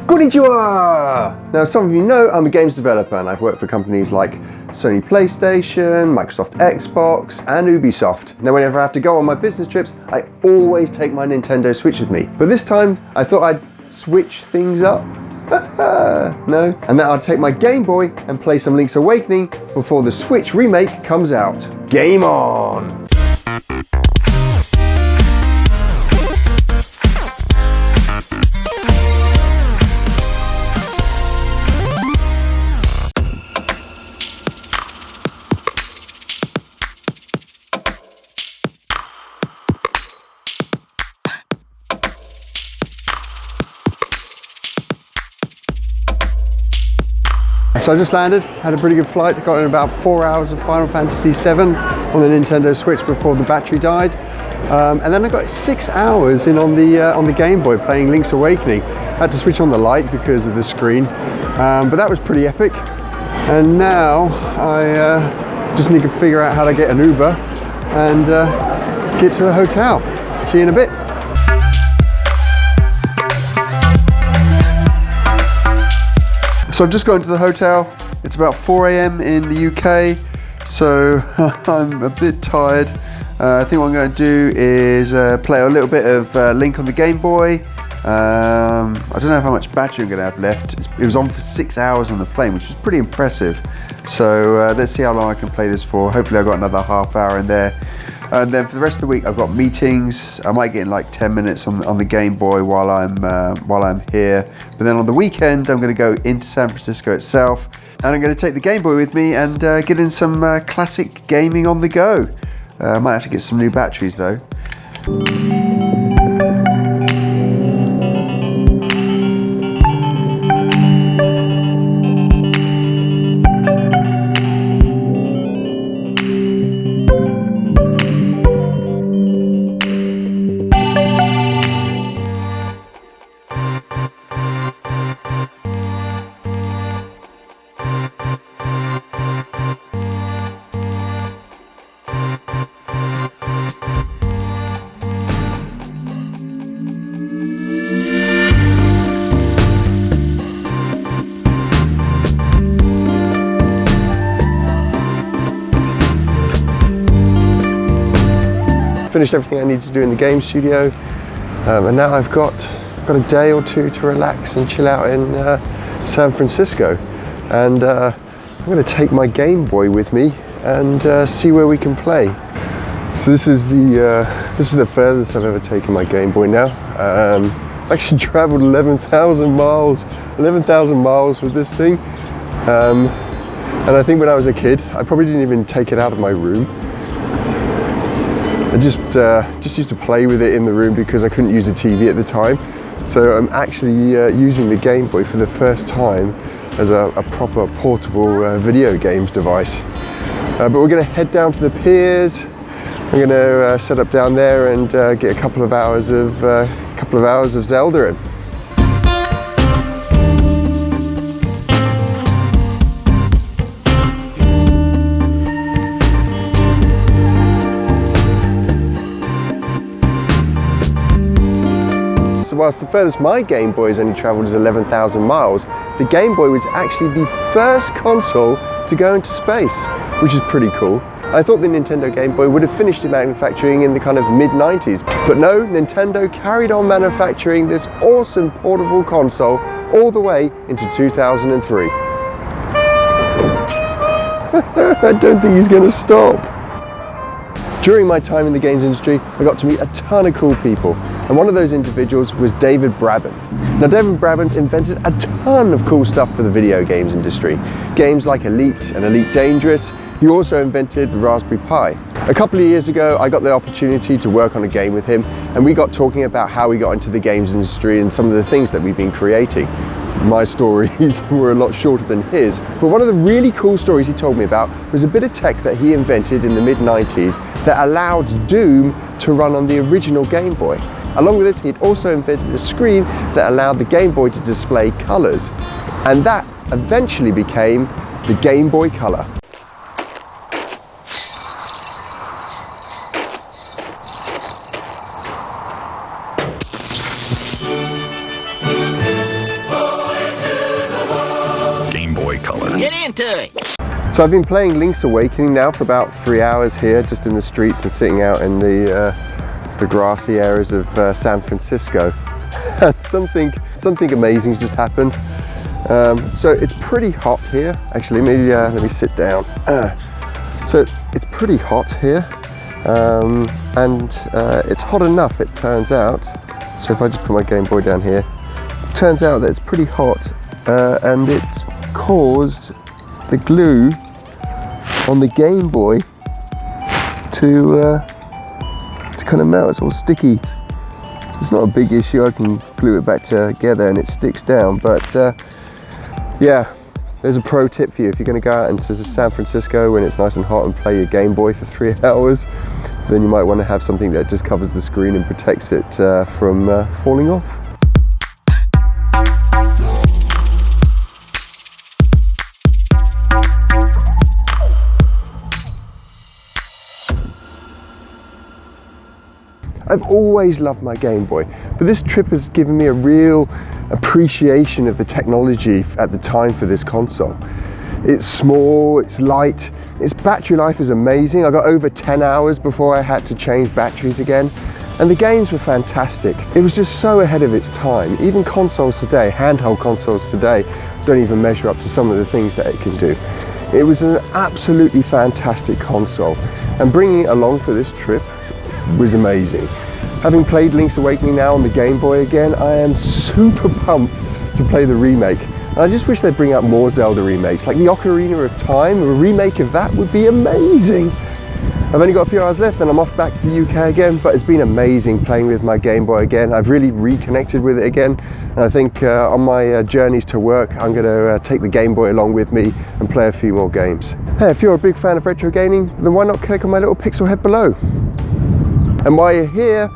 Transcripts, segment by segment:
Konnichiwa! Now, some of you know I'm a games developer and I've worked for companies like Sony PlayStation, Microsoft Xbox and Ubisoft. Now, whenever I have to go on my business trips, I always take my Nintendo Switch with me. But this time, I thought I'd switch things up. No. And then I'll take my Game Boy and play some Link's Awakening before the Switch remake comes out. Game on! So I just landed, had a pretty good flight, got in about 4 hours of Final Fantasy VII on the Nintendo Switch before the battery died. And then I got 6 hours in on the Game Boy playing Link's Awakening. I had to switch on the light because of the screen, but that was pretty epic. And now I just need to figure out how to get an Uber and get to the hotel. See you in a bit. So I've just got into the hotel. It's about 4 AM in the UK, so I'm a bit tired. I think what I'm going to do is play a little bit of Link on the Game Boy. I don't know how much battery I'm going to have left. It was on for 6 hours on the plane, which was pretty impressive. So let's see how long I can play this for. Hopefully I've got another half hour in there. And then for the rest of the week, I've got meetings. I might get in like 10 minutes on the Game Boy while I'm here. But then on the weekend, I'm going to go into San Francisco itself, and I'm going to take the Game Boy with me and get in some classic gaming on the go. I might have to get some new batteries though. Finished everything I need to do in the game studio, and now I've got a day or two to relax and chill out in San Francisco. And I'm going to take my Game Boy with me and see where we can play. So this is the furthest I've ever taken my Game Boy now. I've actually travelled 11,000 miles with this thing. And I think when I was a kid, I probably didn't even take it out of my room. I just used to play with it in the room because I couldn't use a TV at the time. So I'm actually using the Game Boy for the first time as a proper portable video games device. But we're going to head down to the piers. I'm going to set up down there and get a couple of hours of Zelda in. So whilst the furthest my Game Boy has only travelled is 11,000 miles, the Game Boy was actually the first console to go into space, which is pretty cool. I thought the Nintendo Game Boy would have finished in manufacturing in the kind of mid-90s, but no, Nintendo carried on manufacturing this awesome portable console all the way into 2003. I don't think he's going to stop. During my time in the games industry, I got to meet a ton of cool people, and one of those individuals was David Braben. Now, David Braben's invented a ton of cool stuff for the video games industry. Games like Elite and Elite Dangerous. He also invented the Raspberry Pi. A couple of years ago, I got the opportunity to work on a game with him, and we got talking about how we got into the games industry and some of the things that we've been creating. My stories were a lot shorter than his, but one of the really cool stories he told me about was a bit of tech that he invented in the mid-90s that allowed Doom to run on the original Game Boy. Along with this, he'd also invented a screen that allowed the Game Boy to display colours, and that eventually became the Game Boy Color. into it. So I've been playing Link's Awakening now for about 3 hours here, just in the streets and sitting out in the grassy areas of San Francisco. And something amazing just happened. So it's pretty hot here. Actually, maybe let me sit down. So it's pretty hot here, and it's hot enough, it turns out. So if I just put my Game Boy down here, it turns out that it's pretty hot, and it's caused the glue on the Game Boy to kind of melt. It's all sticky. It's not a big issue. I can glue it back together and it sticks down. But yeah, there's a pro tip for you. If you're going to go out into San Francisco when it's nice and hot and play your Game Boy for 3 hours, then you might want to have something that just covers the screen and protects it from falling off. I've always loved my Game Boy, but this trip has given me a real appreciation of the technology at the time for this console. It's small, it's light, its battery life is amazing. I got over 10 hours before I had to change batteries again, and the games were fantastic. It was just so ahead of its time. Even consoles today, handheld consoles today, don't even measure up to some of the things that it can do. It was an absolutely fantastic console, and bringing it along for this trip was amazing. Having played Link's Awakening now on the Game Boy again, I am super pumped to play the remake. And I just wish they'd bring out more Zelda remakes, like the Ocarina of Time. A remake of that would be amazing. I've only got a few hours left and I'm off back to the UK again, but it's been amazing playing with my Game Boy again. I've really reconnected with it again, and I think on my journeys to work, I'm going to take the Game Boy along with me and play a few more games. Hey, if you're a big fan of retro gaming, then why not click on my little pixel head below? And while you're here,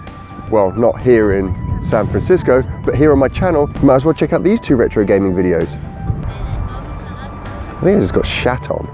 well, not here in San Francisco, but here on my channel, you might as well check out these 2 retro gaming videos. I think I just got shat on.